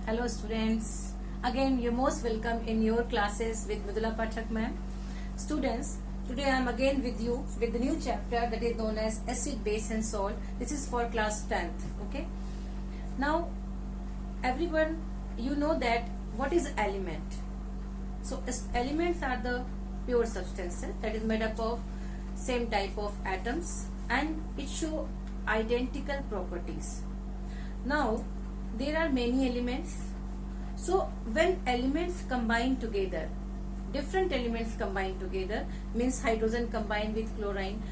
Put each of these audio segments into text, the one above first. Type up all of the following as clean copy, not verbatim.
Hello students, again you're most welcome in your classes with Mridula Pathak ma'am. Students, today I am again with you with the new chapter that is known as acid, base and salt. This is for class 10th, okay. Now everyone, you know that what is element. So elements are the pure substances that is made up of same type of atoms and it show identical properties. Now there are many elements. So when elements combine together, different elements combine together, means hydrogen combined with chlorine,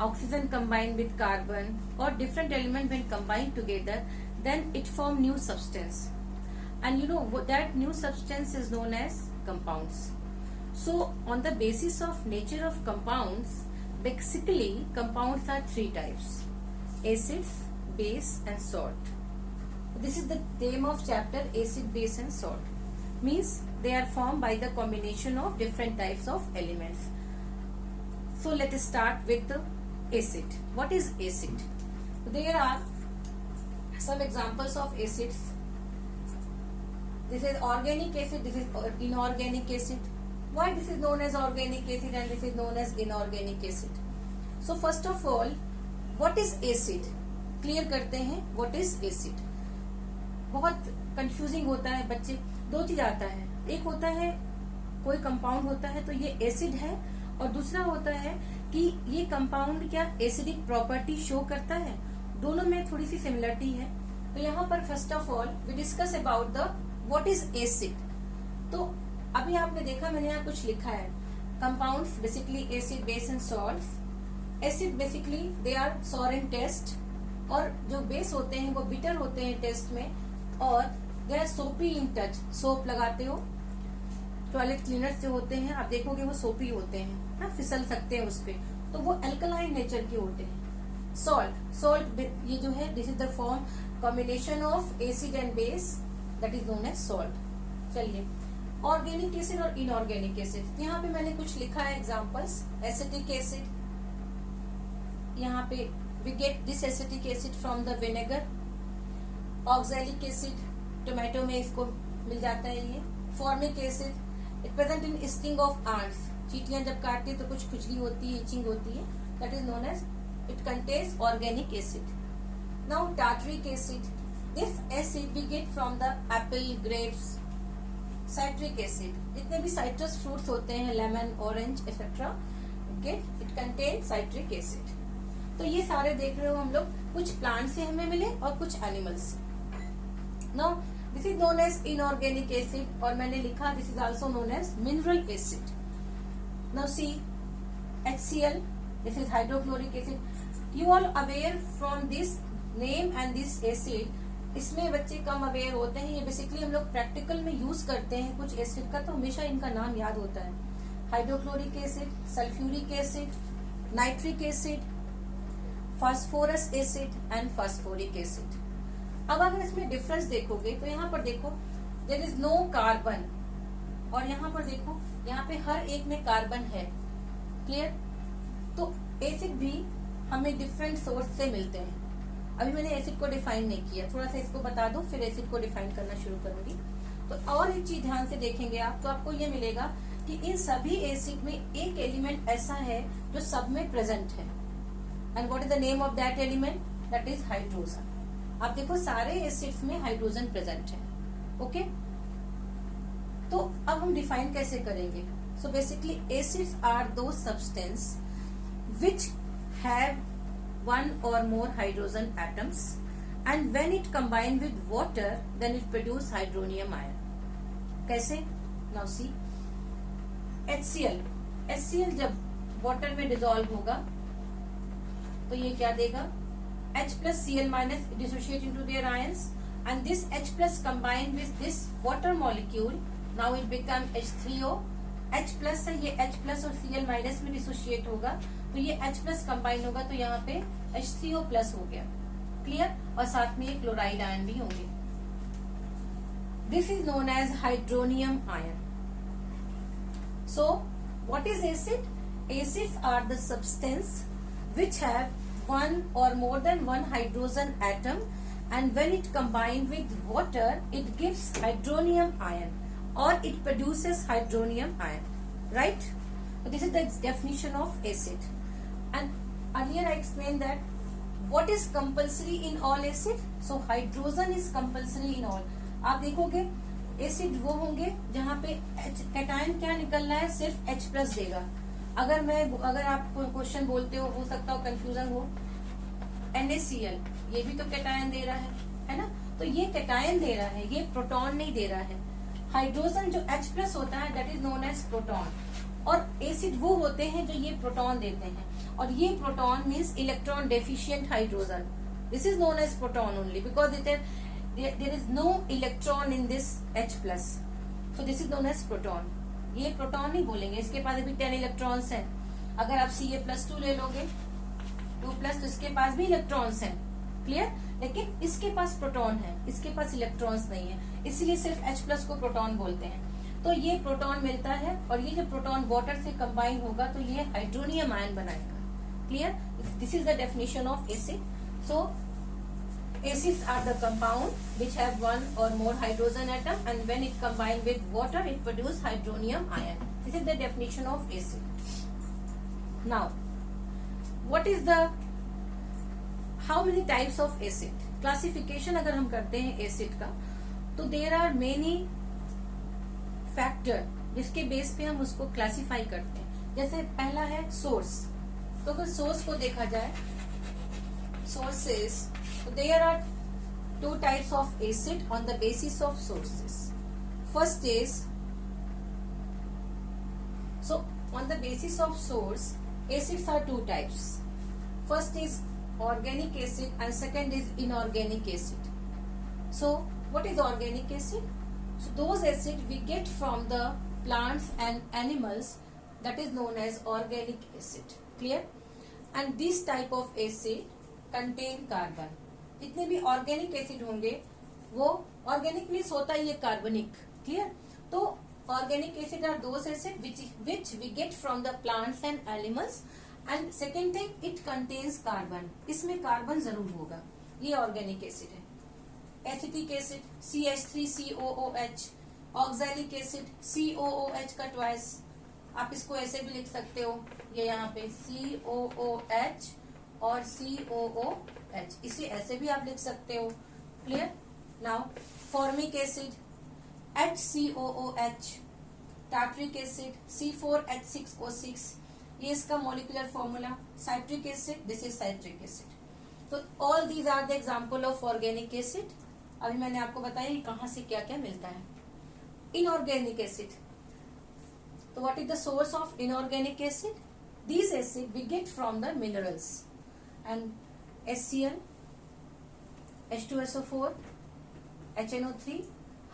oxygen combined with carbon, or different element when combined together, then it form new substance. And you know that new substance is known as compounds. So on the basis of nature of compounds, basically compounds are three types: acids, base and salt. This is the theme of chapter acid, base and salt. Means they are formed by the combination of different types of elements. So let us start with the acid. What is acid? There are some examples of acids. This is organic acid, this is inorganic acid. Why this is known as organic acid and this is known as inorganic acid? So first of all, what is acid? Clear करते हैं what is acid. बहुत confusing होता है बच्चे. दो चीज आता है, एक होता है कोई कंपाउंड होता है तो ये एसिड है, और दूसरा होता है कि ये कंपाउंड क्या एसिडिक प्रॉपर्टी शो करता है. दोनों में थोड़ी सी सिमिलरिटी है. तो यहाँ पर first of all we discuss about the what is acid. तो अभी आपने देखा मैंने यहाँ कुछ लिखा है, compounds basically acid, base and salts. Acid basically they are sour in taste, और जो बेस होते हैं वो बिटर होते हैं टेस्ट में, और दे आर सोपी इन टच. सोप लगाते हो, टॉयलेट क्लीनर्स जो होते हैं आप देखोगे वो सोपी होते हैं ना, फिसल सकते हैं उस पे, तो वो अल्कलाइन नेचर के होते हैं. सॉल्ट ये जो है this is the form combination of acid and base that is known as salt. चलिए, ऑर्गेनिक एसिड और इनऑर्गेनिक एसिड. यहाँ पे मैंने कुछ लिखा है एग्जाम्पल्स. एसिटिक एसिड, यहाँ पे we get this acetic acid from the vinegar. Oxalic acid, tomato में इसको मिल जाता है ये. Formic acid, it present in sting of ants. चींटियां जब काटती है तो कुछ खुजली होती है, इचिंग होती है, that is known as it contains organic acid. Now tartaric acid, this acid we get from the apple, grapes. Citric acid, जितने भी साइट्रस फ्रूट्स होते हैं, lemon, orange etcetera, get it contain citric acid. तो ये सारे देख रहे हो हम लोग, कुछ प्लांट से हमें मिले और कुछ एनिमल से. Now this is known as inorganic acid, और मैंने लिखा this is also known as mineral acid. Now see HCl, this is hydrochloric acid. You all aware from this name and this acid. इसमें बच्चे कम aware होते हैं. ये basically हम लोग प्रैक्टिकल में यूज करते हैं कुछ एसिड का, तो हमेशा इनका नाम याद होता है. Hydrochloric acid, sulphuric acid, nitric acid, phosphorus acid and phosphoric acid. अब अगर इसमें डिफरेंस देखोगे तो यहाँ पर देखो देयर इज नो कार्बन, और यहाँ पर देखो यहाँ पे हर एक में कार्बन है. क्लियर? तो एसिड भी हमें डिफरेंट सोर्स से मिलते हैं. अभी मैंने एसिड को डिफाइन नहीं किया, थोड़ा सा इसको बता दो फिर एसिड को डिफाइन करना शुरू करूंगी. तो और एक चीज ध्यान से देखेंगे आप तो आपको ये मिलेगा कि इन सभी एसिड में एक एलिमेंट ऐसा है जो सब में प्रेजेंट है. And what is the name of that element? That is hydrogen. आप देखो सारे एसिड्स में हाइड्रोजन प्रेजेंट है. ओके, तो अब हम डिफाइन कैसे करेंगे? सो बेसिकली एसिड्स आर दो substance which have one or more hydrogen atoms, and when it combine with water then it produce hydronium ion. कैसे? Now see HCl जब वाटर में डिसॉल्व होगा तो ये क्या देगा? H plus Cl minus dissociate into their ions, and this H plus combine with this water molecule, now it become H3O. H plus है, ये H plus और Cl minus में डिसोशिएट होगा तो ये H plus कंबाइन होगा तो यहाँ पे H3O प्लस हो गया. क्लियर? और साथ में ये क्लोराइड आयन भी होंगे. This is known as hydronium ion. So what is acid? Acids are the substance which have one or more than one hydrogen atom and when it combined with water it gives hydronium ion or it produces hydronium ion, right? So this is the definition of acid. And earlier I explained that what is compulsory in all acid? So hydrogen is compulsory in all. आप देखोगे acid वो होंगे जहाँ पे cation क्या निकल रहा है, सिर्फ H प्लस देगा। अगर आप क्वेश्चन बोलते हो सकता हो कंफ्यूजन हो, NaCl ये भी तो कैटायन दे रहा है ना, तो ये कैटायन दे रहा है, ये प्रोटॉन नहीं दे रहा है। हाइड्रोजन जो H प्लस होता है that is known as proton, और एसिड वो होते हैं जो ये प्रोटॉन देते हैं, और ये proton means electron deficient hydrogen. This is known as proton only because there is no electron in this H plus, so this is known as proton. ये प्रोटॉन नहीं बोलेंगे, इसके पास अभी 10 इलेक्ट्रॉन्स हैं। अगर आप Ca+2 ले लोगे 2+, तो इसके पास भी इलेक्ट्रॉन्स हैं, क्लियर, लेकिन इसके पास प्रोटॉन है, इसके पास इलेक्ट्रॉन्स नहीं है, इसीलिए सिर्फ H+ को प्रोटॉन बोलते हैं। तो ये प्रोटॉन मिलता है, और ये जब प्रोटॉन वाटर से कंबाइन होगा तो ये हाइड्रोनियम आयन बनाएगा, clear. This is the definition of acid. So acids are the compound which have one or more hydrogen atom, and when it combined with water it produces hydronium ion. This is the definition of acid. Now what is the how many types of acid? Classification अगर हम करते हैं acid का, तो there are many factor जिसके base पे हम उसको क्लासीफाई करते हैं। जैसे पहला है सोर्स, तो अगर सोर्स को देखा जाए, sources, so there are two types of acid on the basis of sources. First is, so on the basis of source, acids are two types. First is organic acid and second is inorganic acid. So what is organic acid? So those acids we get from the plants and animals, that is known as organic acid, clear? And this type of acid contain carbon. जितने भी organic acid होंगे वो organic means होता है ये कार्बनिक, clear. तो organic acid are those acid which we get from the plants and animals, and second thing it contains carbon, इसमें कार्बन जरूर होगा, ये ऑर्गेनिक एसिड है। Acetic acid CH3COOH, oxalic acid COOH का ट्वाइस, आप इसको ऐसे भी लिख सकते हो, ये यहाँ पे COOH और COOH, इसे ऐसे भी आप लिख सकते हो, clear. Now formic acid HCOOH, tartaric acid C4H6O6, ये इसका molecular formula. Citric acid, this is citric acid. तो all these are the example of organic acid. अभी मैंने आपको बताया कहाँ से क्या क्या मिलता है। इनऑर्गेनिक एसिड, तो what is the source of inorganic acid? These acid we get from the minerals, and HCl, H2SO4, HNO3,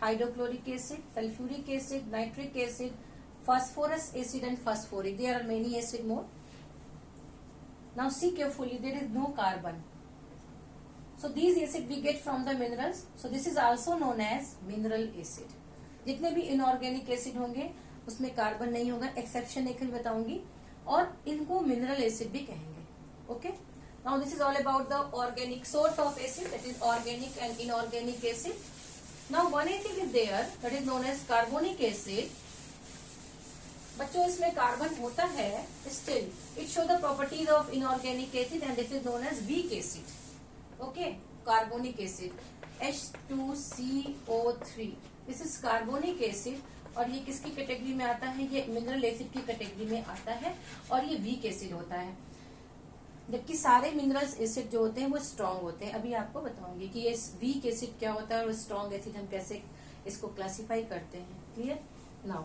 hydrochloric acid, sulfuric acid, nitric acid, phosphorus acid and phosphoric. There are many acid more. Now see carefully, there is no carbon. So these acid we get from the minerals. So this is also known as mineral acid. जितने भी inorganic acid होंगे उसमें carbon नहीं होगा, exception एक ही बताऊंगी, और इनको मिनरल एसिड भी कहेंगे, okay. Now this is all about the organic source of acid, that is organic and inorganic acid. Now one acid is there that is known as carbonic acid. बच्चों इसमें carbon होता है, still it show the properties of inorganic acid and this is known as weak acid, okay. Carbonic acid H2CO3, this is carbonic acid, और ये किसकी category में आता है? ये मिनरल एसिड की कैटेगरी में आता है, और ये वीक एसिड होता है। जबकि सारे मिनरल्स एसिड जो होते हैं वो स्ट्रॉन्ग होते हैं। अभी आपको बताऊंगी कि ये वीक एसिड क्या होता है और स्ट्रॉन्ग एसिड हम कैसे इसको क्लासिफाई करते हैं, clear. Now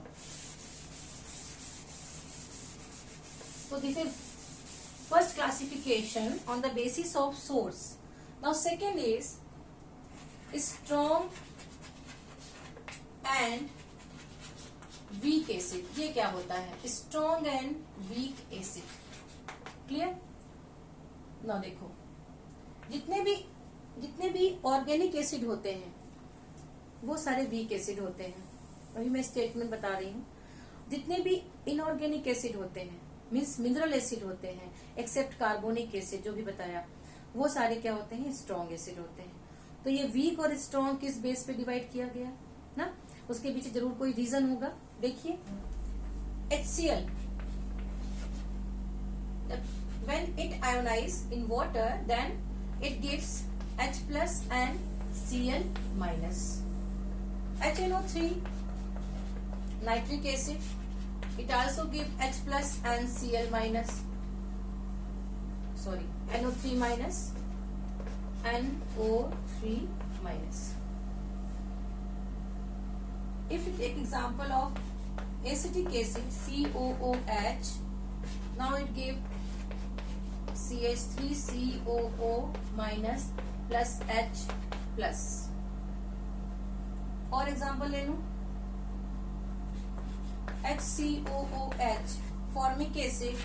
so this is first classification on the basis of source. Now second is strong and weak acid. ये क्या होता है? Strong and weak acid. Clear? Now देखो, जितने भी ऑर्गेनिक एसिड होते हैं वो सारे वीक एसिड होते हैं. वही मैं स्टेटमेंट बता रही हूँ. जितने भी इनऑर्गेनिक एसिड होते हैं मीन्स मिनरल एसिड होते हैं एक्सेप्ट कार्बोनिक एसिड जो भी बताया, वो सारे क्या होते हैं? स्ट्रॉन्ग एसिड होते हैं. तो ये वीक और स्ट्रॉन्ग किस बेस पे डिवाइड किया गया ना, उसके पीछे जरूर कोई रीजन होगा। देखिए HCl, when it ionize in water then it gives H plus and Cl minus. HNO3 nitric acid, it also give H plus and Cl minus, sorry NO3 minus, NO3 minus. If you take example of acetic acid COOH, now it give CH3COO minus plus H plus. और example ले लूं HCOOH formic acid,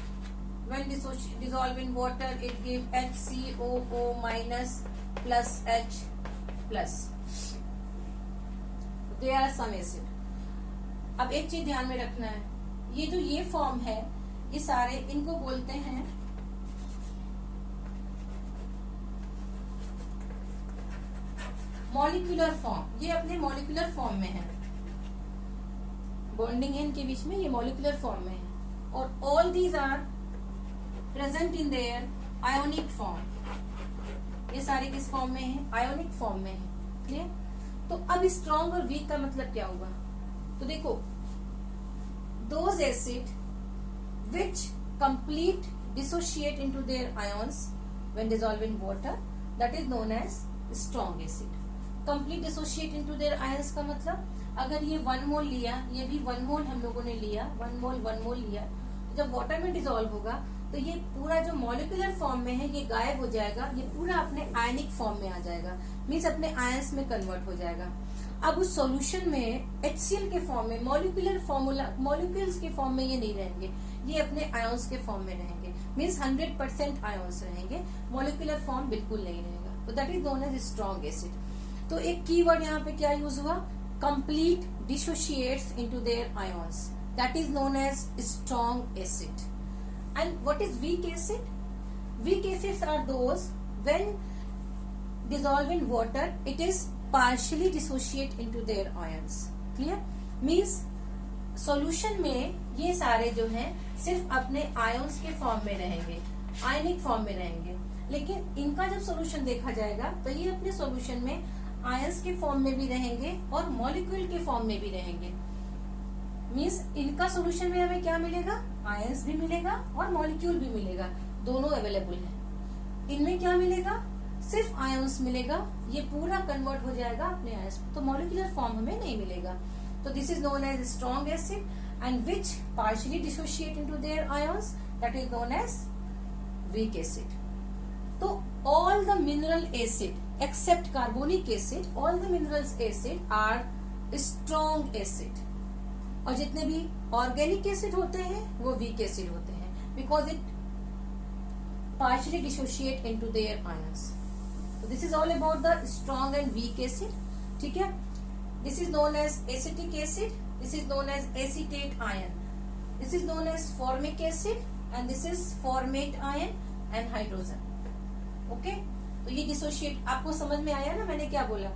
when dissolved in water it give HCOO minus plus H plus. There are some acid. अब एक चीज ध्यान में रखना है, ये जो ये फॉर्म है ये सारे इनको बोलते हैं मॉलिक्यूलर फॉर्म। ये अपने मॉलिक्यूलर फॉर्म में है, बॉन्डिंग है इनके बीच में, ये मॉलिक्यूलर फॉर्म में है। और all these are present in their ionic form. ये सारे किस फॉर्म में है? आयोनिक फॉर्म में है। क्लियर? तो अब स्ट्रॉन्ग और वीक का मतलब क्या हुआ? तो देखो, those acid which complete dissociate into their ions when dissolve in water, that is known as strong acid. Complete dissociate into their ions का मतलब, अगर ये 1 मोल लिया, ये भी 1 मोल हम लोगों ने लिया, 1 मोल लिया, जब वाटर में डिसॉल्व होगा तो ये पूरा जो मॉलिक्यूलर फॉर्म में है ये गायब हो जाएगा, ये पूरा अपने आयनिक फॉर्म में आ जाएगा, मीन्स अपने आयंस में कन्वर्ट हो जाएगा। अब उस सॉल्यूशन में HCl के फॉर्म में, मॉलिक्यूलर फॉर्मूला, मॉलिक्यूल्स के फॉर्म में ये नहीं रहेंगे, ये अपने आयंस के फॉर्म में रहेंगे, मीन्स 100% आयंस रहेंगे, मॉलिक्यूलर फॉर्म बिल्कुल नहीं रहेगा। तो that is known as strong acid. तो एक कीवर्ड यहाँ पे क्या यूज हुआ? Complete dissociates into their ions, that is known as strong acid. And what is weak acid? Weak acids are those when dissolved in water, it is partially dissociate into their ions. Clear? Means solution में ये सारे जो हैं सिर्फ अपने ions के form में रहेंगे, आयनिक फॉर्म में रहेंगे, लेकिन इनका जब सोल्यूशन देखा जाएगा तो ये अपने सोल्यूशन में आयंस के फॉर्म में भी रहेंगे और मॉलिक्यूल के फॉर्म में भी रहेंगे। मीन्स इनका सोल्यूशन में हमें क्या मिलेगा? आयंस भी मिलेगा और मॉलिक्यूल भी मिलेगा, दोनों अवेलेबल है। इनमें क्या मिलेगा? सिर्फ आयंस मिलेगा, ये पूरा कन्वर्ट हो जाएगा अपने आयंस, तो मॉलिक्यूलर फॉर्म हमें नहीं मिलेगा। तो this is known as strong acid and which partially dissociate into their ions, that is known as weak acid. तो all the mineral acid except carbonic acid, all the minerals acid are strong acid, और जितने भी organic acid होते हैं वो week acid होते हैं, because it partially dissociate into their ions. तो this is all about the strong and weak acid. ठीक है, this is known as acetic acid, this is known as acetate ion, this is known as formic acid and this is formate ion and hydrogen. Okay, तो ये dissociate आपको समझ में आया ना? मैंने क्या बोला?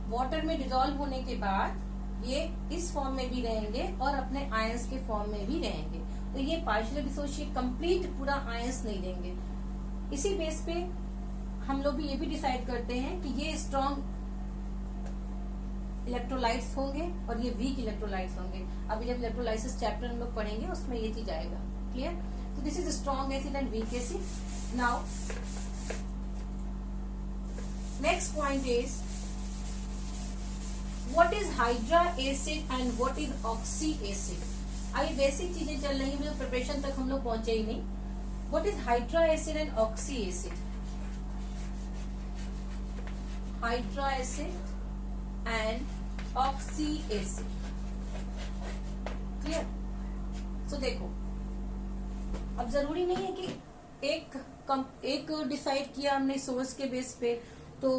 वाटर में डिसॉल्व होने के बाद ये इस फॉर्म में भी रहेंगे और अपने आयंस के फॉर्म में भी रहेंगे, तो ये पार्शियली डिसोशिएट, कंप्लीट पूरा आयंस नहीं देंगे। इसी बेस पे हम लोग भी ये भी डिसाइड करते हैं कि ये स्ट्रॉन्ग इलेक्ट्रोलाइट्स होंगे और ये वीक इलेक्ट्रोलाइट्स होंगे। अभी जब इलेक्ट्रोलाइसिस चैप्टर हम लोग पढ़ेंगे उसमें ये चीज आएगा। क्लियर? तो this is strong acid and weak acid. Now next point is what is hydra acid and what is oxy acid? अभी बेसिक चीजें चल रही हैं, प्रिपरेशन तक हम लोग पहुंचे ही नहीं। what is hydra acid and oxy acid? hydra acid and oxy acid, clear? so देखो, अब जरूरी नहीं है कि एक डिसाइड किया हमने सोर्स के बेस पे तो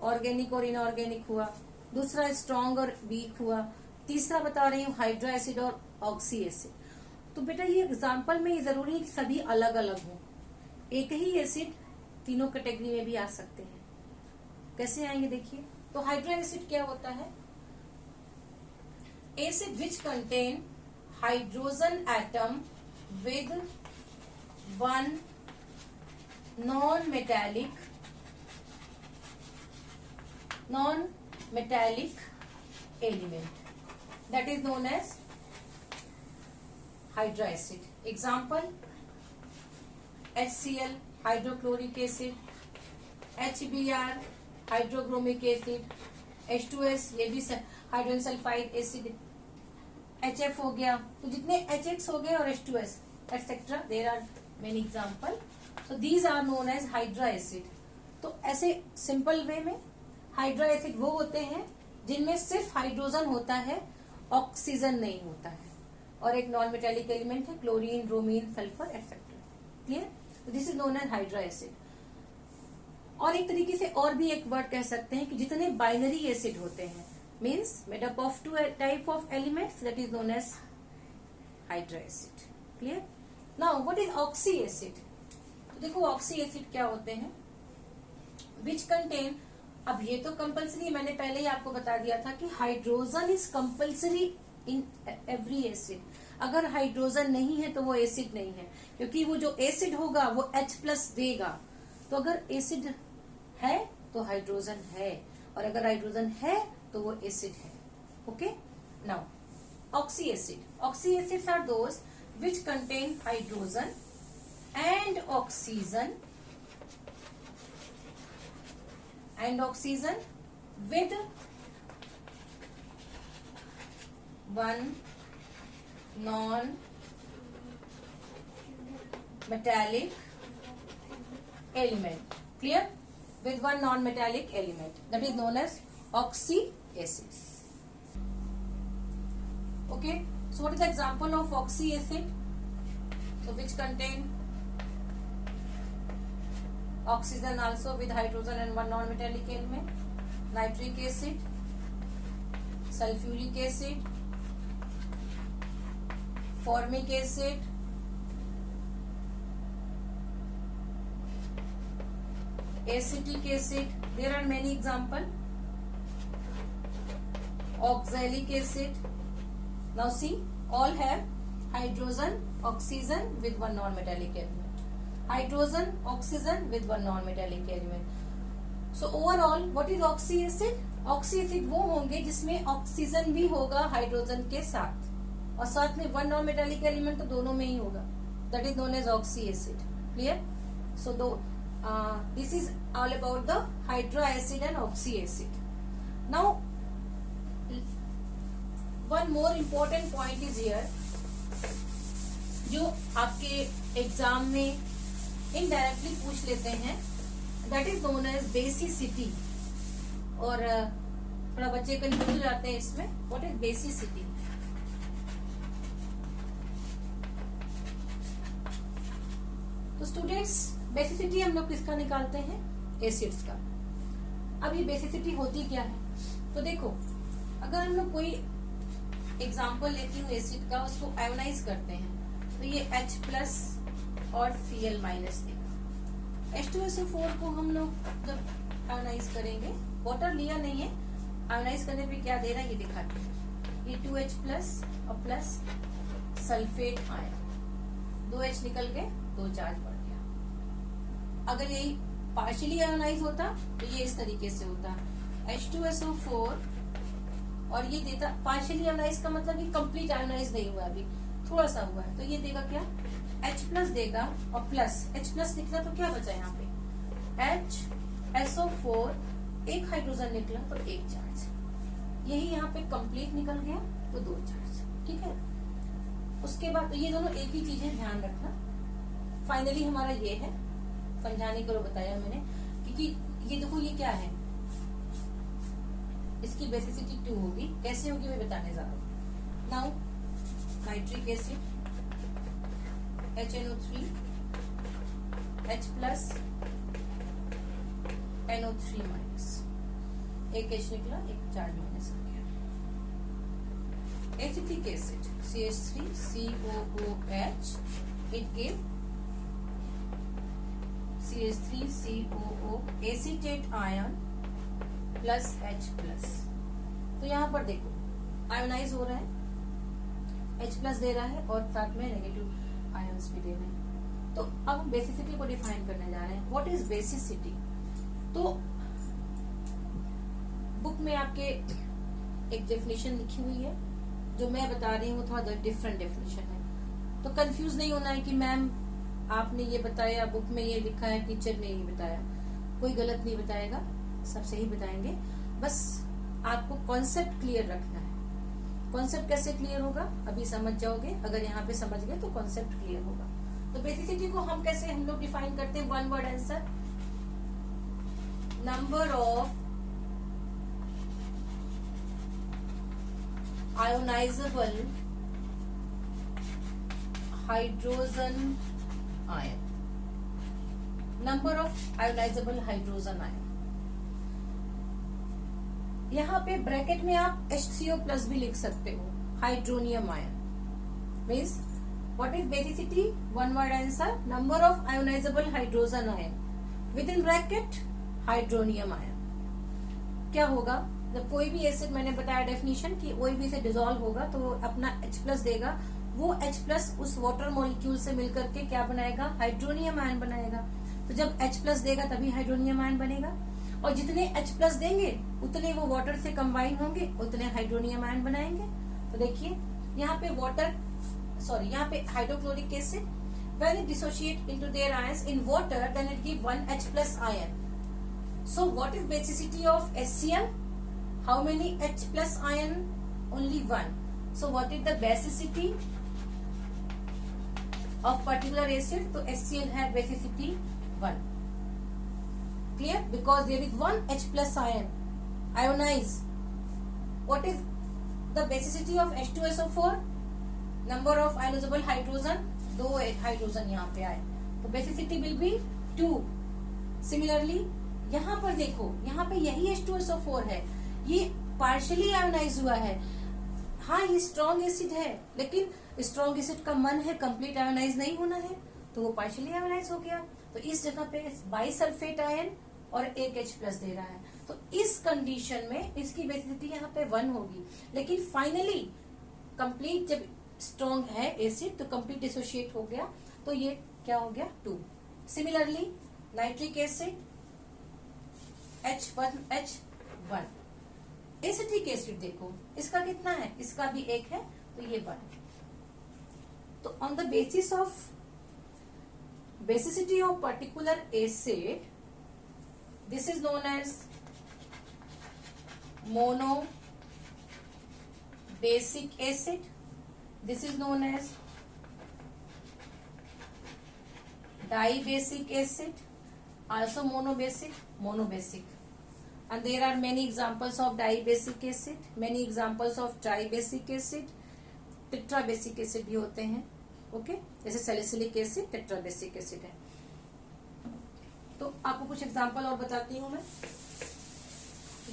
ऑर्गेनिक और इनऑर्गेनिक हुआ, दूसरा स्ट्रॉन्ग और वीक हुआ, तीसरा बता रही हूँ हाइड्रा एसिड और ऑक्सी एसिड। तो बेटा ये एग्जाम्पल में ये जरूरी है कि सभी अलग अलग हो, एक ही एसिड तीनों कैटेगरी में भी आ सकते हैं। कैसे आएंगे देखिए। तो हाइड्रो एसिड क्या होता है? Acid which contain hydrogen atom with one non metallic element, that is known as hydra acid. Example, HCl hydrochloric acid, HBr hydrobromic acid, H2S ये भी हाइड्रोजन सल्फाइड एसिड, HF हो गया, तो जितने HX हो गए और H2S etc. there are many example. So these are known as hydra acid. तो ऐसे सिंपल वे में हाइड्रा एसिड वो होते हैं जिनमें सिर्फ हाइड्रोजन होता है, ऑक्सीजन नहीं होता है, और एक नॉन मेटेलिक एलिमेंट है chlorine, bromine, sulphur etcetera. Clear? This is known as hydra acid. और एक तरीके से और भी एक वर्ड कह सकते हैं कि जितने बाइनरी एसिड होते हैं, means made up of 2 type of elements, that is known as hydra acid. Clear? Now what is oxy acid? तो देखो ऑक्सी एसिड क्या होते हैं? विच कंटेन, अब ये तो कंपल्सरी, मैंने पहले ही आपको बता दिया था कि hydrogen is compulsory in every acid. अगर हाइड्रोजन नहीं है तो वो एसिड नहीं है, क्योंकि वो जो एसिड होगा वो H+ देगा। तो अगर एसिड है तो हाइड्रोजन है, और अगर हाइड्रोजन है तो वो एसिड है। Okay, now oxy acid. Oxy acids are those which contain hydrogen and oxygen with one non-metallic element. Clear? With one non-metallic element, that is known as oxy acids. Okay, so what is the example of oxy acid? So which contain oxygen also with hydrogen and one non-metallic element. Nitric acid, sulfuric acid, formic acid, acetic acid. There are many examples. Oxalic acid. Now see, all have hydrogen, oxygen with one non-metallic element. Hydrogen, oxygen with one non-metallic element. So overall, what is oxy acid? Oxy acid वो होंगे जिसमें oxygen भी होगा hydrogen के साथ, और साथ में वन non-metallic element तो दोनों में ही होगा. That is known as oxy acid. Clear? So this is all about the hydra acid and oxy acid. Now one more important point is here, जो आपके एग्जाम में इनडायरेक्टली पूछ लेते हैं, that is known as basicity. और थोड़ा बच्चे confuse हो जाते हैं इसमें, व्हाट इज बेसिसिटी? तो स्टूडेंट्स, बेसिसिटी हम लोग किसका निकालते हैं? एसिड्स का। अब ये बेसिसिटी होती क्या है? तो देखो, अगर हम लोग कोई एग्जाम्पल लेती हूँ एसिड का, उसको आयोनाइज करते हैं, तो ये H+ और Cl- देगा। H2SO4 को हम लोग जब आयोनाइज करेंगे, वाटर लिया नहीं है, आयोनाइज करने पे क्या दे रहा है ये दिखाते हैं। ये 2H+ और प्लस सल्फेट आयन, 2H निकल के 2 चार्ज बढ़ गया। अगर यही पार्शियली आयोनाइज होता तो ये इस तरीके से होता, H2SO4 और ये देता पार्शियली आयोनाइज का मतलब ये कंप्लीट आयोनाइज नहीं हुआ, अभी थोड़ा सा हुआ है, तो ये देगा क्या? H+ देगा और प्लस H+ निकला तो क्या बचा यहाँ पे? HSO4, एक हाइड्रोजन निकला तो 1 चार्ज, यही यहाँ पे कंप्लीट निकल गया तो 2 चार्ज। ठीक है, उसके बाद ये दोनों एक ही चीज है, ध्यान रखना। फाइनली हमारा ये है, समझाने को बताया मैंने, क्योंकि ये देखो ये क्या है, इसकी बेसिसिटी 2 होगी, कैसे होगी मैं बताने जा रहा हूँ। Now nitric acid HNO3, H+, NO3-, एक H निकला, एक चार्ज माइनस आ गया। Acetic acid CH3COOH, it give CH3COO acetate ion plus H plus. तो यहाँ पर देखो आयोनाइज हो रहा है, H प्लस दे रहा है और साथ में नेगेटिव आयंस भी दे रहे हैं। तो अब हम बेसिसिटी को डिफाइन करने जा रहे हैं। What is basicity? तो बुक में आपके एक डेफिनेशन लिखी हुई है, जो मैं बता रही हूँ थोड़ा डिफरेंट डेफिनेशन है, तो कंफ्यूज नहीं होना है कि मैम आपने ये बताया, बुक में ये लिखा है, टीचर ने ये बताया। कोई गलत नहीं बताएगा, सब सही बताएंगे। बस आपको कॉन्सेप्ट क्लियर रखना है। कॉन्सेप्ट कैसे क्लियर होगा अभी समझ जाओगे। अगर यहाँ पे समझ गए तो कॉन्सेप्ट क्लियर होगा। तो बेसिसिटी को हम कैसे हम लोग डिफाइन करते हैं? One word answer, number of ionisable hydrogen ion, number of ionisable hydrogen ion. यहाँ पे ब्रैकेट में आप HCO प्लस भी लिख सकते हो, hydronium ion. Means what is basicity? One word answer, number of ionisable hydrogen ion with in bracket hydronium ion. क्या होगा जब कोई भी एसिड, मैंने बताया डेफिनेशन कि कोई भी से डिसॉल्व होगा तो अपना H प्लस देगा, वो H प्लस उस वाटर मॉलिक्यूल से मिलकर के क्या बनाएगा? हाइड्रोनियम आयन बनाएगा। तो जब H प्लस देगा तभी हाइड्रोनियम आयन बनेगा, और जितने H प्लस देंगे उतने वो वाटर से कंबाइन होंगे, उतने हाइड्रोनियम आयन बनाएंगे। तो देखिए यहाँ पे यहाँ पे hydrochloric acid, when it dissociate into their ions in water, then it give one H plus ion. So what is basicity of HCl? How many H plus ion? Only one. So what is the basicity of particular acid? तो HCl have basicity 1. Clear? Because there is one H plus ion ionize. What is the basicity of H2SO4? Number of ionizable hydrogen, 2 hydrogen यहाँ पे आए, तो basicity will be 2. Similarly यहाँ पर देखो, यहाँ पे यही H2SO4 है, ये पार्शियली आयोनाइज हुआ है। हाँ ये स्ट्रॉन्ग एसिड है, लेकिन स्ट्रॉन्ग एसिड का मन है कंप्लीट आयोनाइज नहीं होना है, तो वो पार्शियली आयोनाइज हो गया। तो इस जगह पे बाइसल्फेट आयन और एक H प्लस दे रहा है, तो इस कंडीशन में इसकी बेसिसिटी यहाँ पे 1 होगी। लेकिन फाइनली कंप्लीट जब स्ट्रॉन्ग है एसिड तो कंप्लीट डिसोशिएट हो गया, तो ये क्या हो गया? 2. Similarly nitric acid H1H1, acetic acid देखो इसका कितना है? इसका भी 1 है, तो ये 1. तो on the basis of basicity of particular acid, this is known as mono basic acid, this is known as dibasic acid, also monobasic, and there are many examples of dibasic acid, many examples of tribasic acid, tetrabasic acid भी होते हैं। Okay, जैसे salicylic acid टेट्राबेसिक acid है। तो आपको कुछ example और बताती हूँ मैं।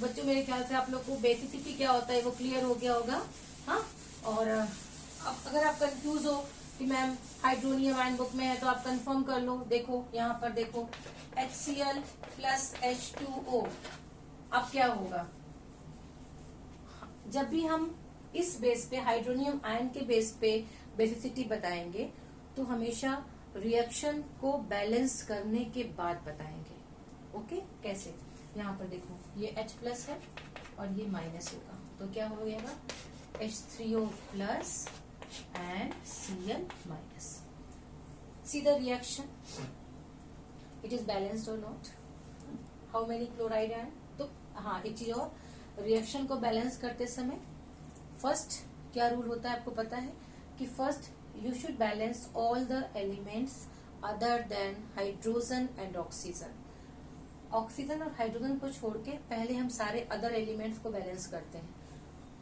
बच्चों मेरे ख्याल से आप लोग को बेसिसिटी क्या होता है वो क्लियर हो गया होगा। हाँ, और अब अगर आप कंफ्यूज हो कि मैम हाइड्रोनियम आयन बुक में है तो आप कंफर्म कर लो। देखो यहाँ पर देखो HCl प्लस H2O, अब क्या होगा? जब भी हम इस बेस पे हाइड्रोनियम आयन के बेस पे बेसिसिटी बताएंगे तो हमेशा रिएक्शन को बैलेंस करने के बाद बताएंगे। ओके, कैसे? यहाँ पर देखो ये H प्लस है और ये माइनस होगा, तो क्या हो जाएगा? H3O plus and Cl minus. See the reaction. It is balanced or not? How many chloride ion? तो हाँ, एक चीज और, रिएक्शन को बैलेंस करते समय फर्स्ट क्या रूल होता है आपको पता है कि first you should balance all the elements other than hydrogen and oxygen. Oxygen और हाइड्रोजन को छोड़ के पहले हम सारे अदर एलिमेंट्स को बैलेंस करते हैं।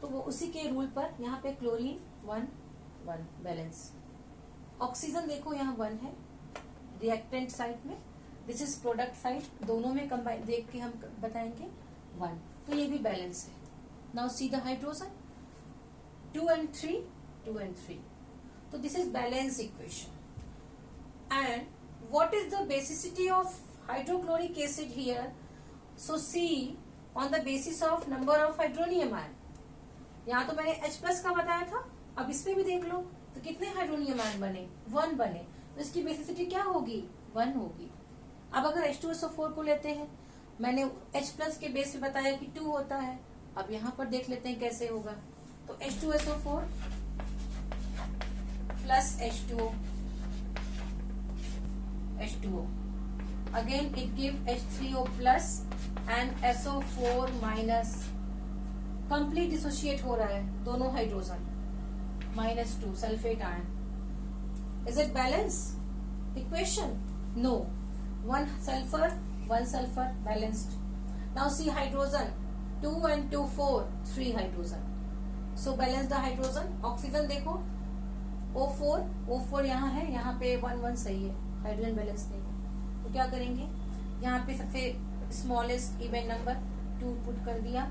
तो वो उसी के रूल पर यहाँ पे क्लोरीन 1 बैलेंस, ऑक्सीजन देखो यहाँ 1 है रिएक्टेंट साइड में, दिस इज प्रोडक्ट साइड, दोनों में कंबाइन देख के हम बताएंगे 1, तो ये भी बैलेंस है। Now see the hydrogen 2 and 3, तो this is balance equation. And what is the basicity of hydrochloric acid here? So see on the basis of number of hydronium ion. यहाँ तो मैंने H+ का बताया था, अब इसमें भी देख लो तो कितने हाइड्रोनियम आयन बने, 1 बने, तो इसकी बेसिसिटी क्या होगी, 1 होगी। अब अगर H2SO4 को लेते हैं, मैंने H+ के बेस पे बताया कि 2 होता है, अब यहाँ पर देख लेते हैं कैसे होगा। तो H2SO4 plus H2O again it give H3O plus and SO4 minus, complete dissociate हो रहा है दोनों hydrogen, -2 sulphate ion. Is it balance equation? No, 1 sulphur balanced. Now see hydrogen 2 and 2 4 3 hydrogen, so balance the hydrogen. Oxygen देखो O4 यहाँ है, यहाँ पे 1 1 सही है, हाइड्रोजन बैलेंस नहीं है, तो क्या करेंगे, यहाँ पे सबसे स्मॉलेस्ट इवन नंबर 2 पुट कर दिया,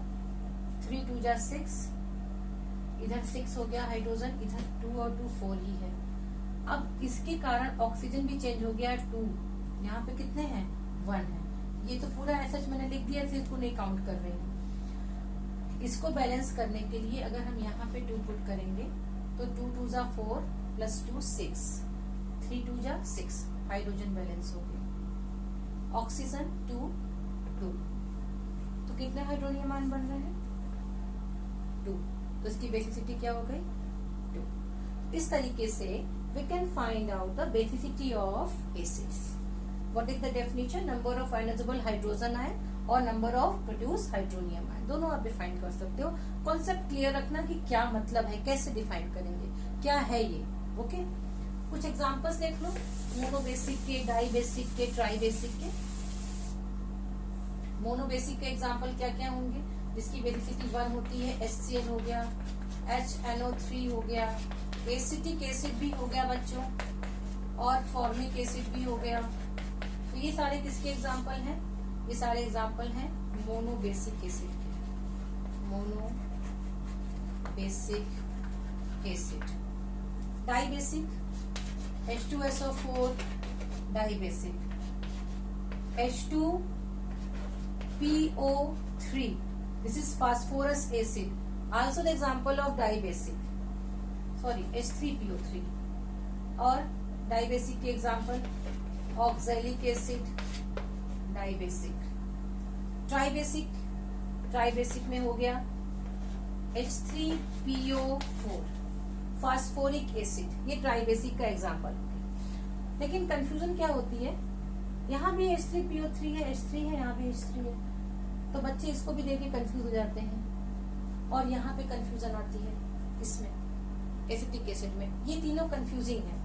3 2 जा 6, इधर 6 हो गया हाइड्रोजन, इधर 2 और 2 4 ही है। अब इसके कारण ऑक्सीजन भी चेंज हो गया, 2 यहाँ पे कितने हैं, 1 है। ये तो पूरा ऐसा मैंने लिख दिया, इसको नहीं काउंट कर रही हूँ। इसको बैलेंस करने के लिए अगर हम यहाँ पे 2 पुट करेंगे तो 2 2 जा 4 प्लस 2 6, 3 2 जा 6, हाइड्रोजन बैलेंस हो गया। ऑक्सीजन 2 2, तो कितने हाइड्रोनियम आयन बन रहे हैं, 2, तो इसकी बेसिसिटी क्या हो गई, 2। इस तरीके से we can find out the basicity of acids. What is the definition, number of ionizable hydrogen ion और number of produce hydronium ion, दोनों आप डिफाइन कर सकते हो। कॉन्सेप्ट क्लियर रखना कि क्या मतलब है, कैसे डिफाइन करेंगे, क्या है ये। ओके, कुछ एग्जांपल्स देख लो, मोनोबेसिक के, डाई बेसिक के, ट्राई बेसिक के। मोनोबेसिक के एग्जांपल क्या क्या होंगे, जिसकी बेसिसिटी 1 होती है, HCl हो गया, HNO3 हो गया, एसिटिक एसिड भी हो गया बच्चों, और फॉर्मिक एसिड भी हो गया। तो ये सारे किसके एग्जांपल हैं, ये सारे एग्जांपल हैं मोनोबेसिक एसिड के, monobasic acid. Di basic H2SO4 di basic, H2PO3 this is phosphorus acid, also the example of dibasic, sorry H3PO3। और डाइबेसिक के example oxalic acid, dibasic. Tribasic में हो गया H3PO4 फास्फोरिक एसिड, ये tribasic का example. लेकिन confusion क्या होती है, यहाँ भी H3PO3 है, H3 है, यहाँ भी H3 है, तो बच्चे इसको भी देख के कंफ्यूज हो जाते हैं, और यहाँ पे कंफ्यूजन आती है इसमें एसिटिक एसिड में। ये तीनों कंफ्यूजिंग है,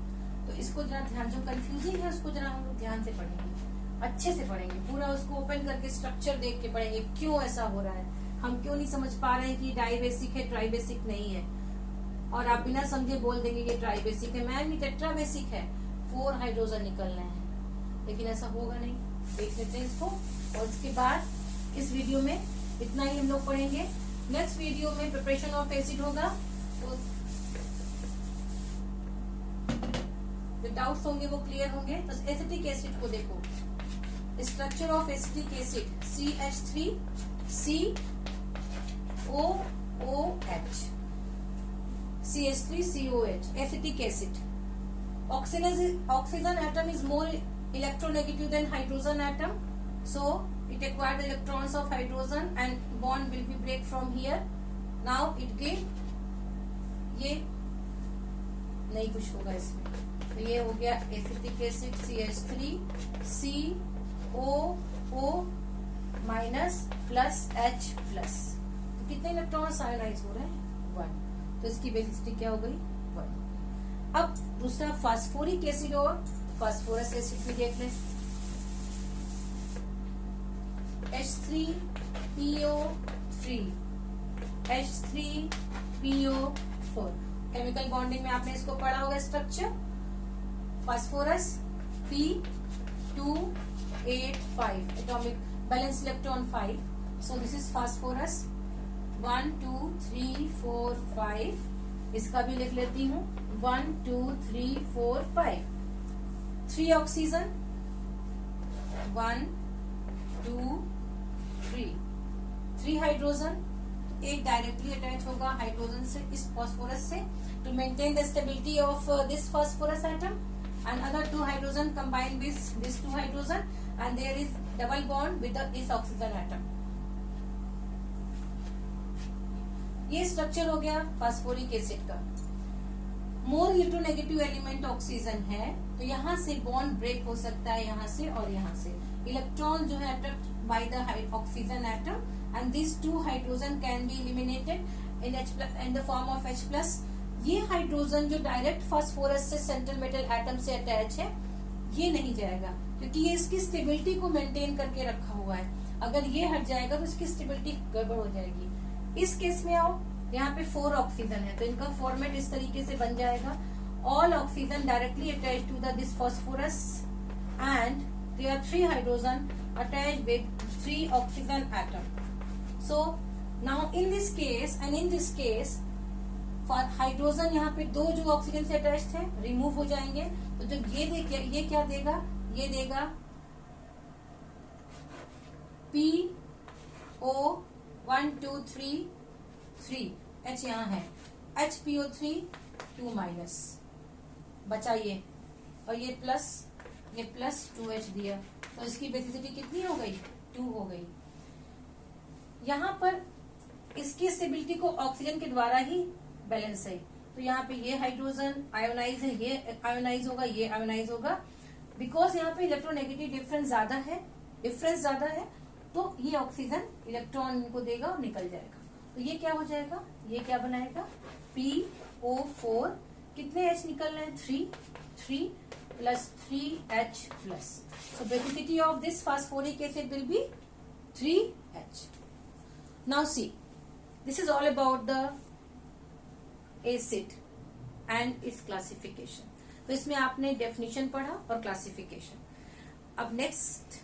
तो इसको जरा ध्यान, जो कंफ्यूजिंग है उसको जरा हम लोग ध्यान से पढ़ेंगे, अच्छे से पढ़ेंगे, पूरा उसको ओपन करके स्ट्रक्चर देख के पढ़ेंगे, क्यों ऐसा हो रहा है, हम क्यों नहीं समझ पा रहे हैं कि डाइबेसिक है, ट्राइबेसिक नहीं है, और आप बिना समझे बोल देंगे ये ट्राइबेसिक है, मैम ये टेट्राबेसिक है, 4 हाइड्रोजन निकलना है, लेकिन ऐसा होगा नहीं। देख लेते हैं इसको, और इसके बाद इस वीडियो में इतना ही हम लोग पढ़ेंगे। नेक्स्ट वीडियो में प्रिपरेशन ऑफ एसिड होगा, तो जो डाउट्स होंगे वो क्लियर होंगे। तो एसिटिक एसिड को देखो, structure of acetic acid CH3COOH, CH3COH, acetic acid. Oxygen atom is more electronegative than hydrogen atom, so it acquired the electrons of hydrogen and bond will be break from here. Now it give, ये नहीं कुछ होगा इसमें, तो ये हो गया acetic acid CH3COO minus plus H plus, तो कितने इलेक्ट्रॉन्स आयोनाइज हो रहे हैं, 1, तो इसकी बेसिसिटी क्या हो गई, 1। अब दूसरा फास्फोरिक एसिड और फास्फोरस एसिड भी देख लें। H3PO4, केमिकल बॉन्डिंग में आपने इसको पढ़ा होगा structure. Phosphorus P285, atomic balance electron 5, so this is phosphorus 1 2 3 4 5, इसका भी लिख लेती हूँ 1 2 3 4 5। 3 ऑक्सीजन 1 2 3, 3 हाइड्रोजन, एक डायरेक्टली अटैच होगा हाइड्रोजन से इस फास्फोरस से to maintain the stability of this phosphorus atom, and other 2 hydrogen combined with this 2 hydrogen and there is double bond with this oxygen atom. ये स्ट्रक्चर हो गया phosphoric acid का। More electronegative element oxygen है तो यहाँ से bond break हो सकता है, यहाँ से और यहाँ से इलेक्ट्रॉन जो है attract by the oxygen atom and this 2 hydrogen can be eliminated in the form of H+। ये हाइड्रोजन जो डायरेक्ट फास्फोरस से सेंट्रल मेटल एटम से अटैच है ये नहीं जाएगा क्योंकि ये इसकी स्टेबिलिटी को मेंटेन करके रखा हुआ है। अगर ये हट जाएगा तो इसकी स्टेबिलिटी गड़बड़ हो जाएगी। इस केस में आओ, यहाँ पे 4 ऑक्सीजन है तो इनका फॉर्मेट इस तरीके से बन जाएगा। All oxygen directly attach to this phosphorus and there are 3 hydrogen attach with 3 oxygen atom. So now in this case and in this case hydrogen यहाँ पे 2 जो ऑक्सीजन से अटैच थे रिमूव हो जाएंगे तो जब ये क्या देगा, ये देगा PO 1 2 3 3 H यहाँ है HPO3 2 माइनस बचा ये और ये प्लस 2H दिया तो इसकी बेसिसिटी कितनी हो गई 2 हो गई। यहाँ पर इसकी स्टेबिलिटी को ऑक्सीजन के द्वारा ही बैलेंस है तो यहाँ पे ये हाइड्रोजन आयोनाइज है, ये आयोनाइज होगा, ये आयोनाइज होगा बिकॉज यहाँ पे इलेक्ट्रोनेगेटिव डिफरेंस ज्यादा है तो ये ऑक्सीजन इलेक्ट्रॉन को देगा और निकल जाएगा। तो ये क्या हो जाएगा, ये क्या बनाएगा PO4 कितने H निकल रहे हैं 3 plus 3H plus. So basicity of this phosphoric acid will be 3H। Now see this is all about the acid and it's classification. तो इसमें आपने डेफिनेशन पढ़ा और क्लासिफिकेशन। अब नेक्स्ट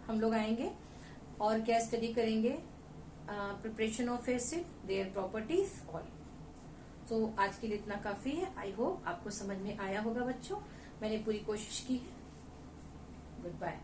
हम लोग आएंगे और क्या स्टडी करेंगे, preparation of acid, their properties all. तो आज के लिए इतना काफी है। आई होप आपको समझ में आया होगा बच्चों, मैंने पूरी कोशिश की है। Good bye.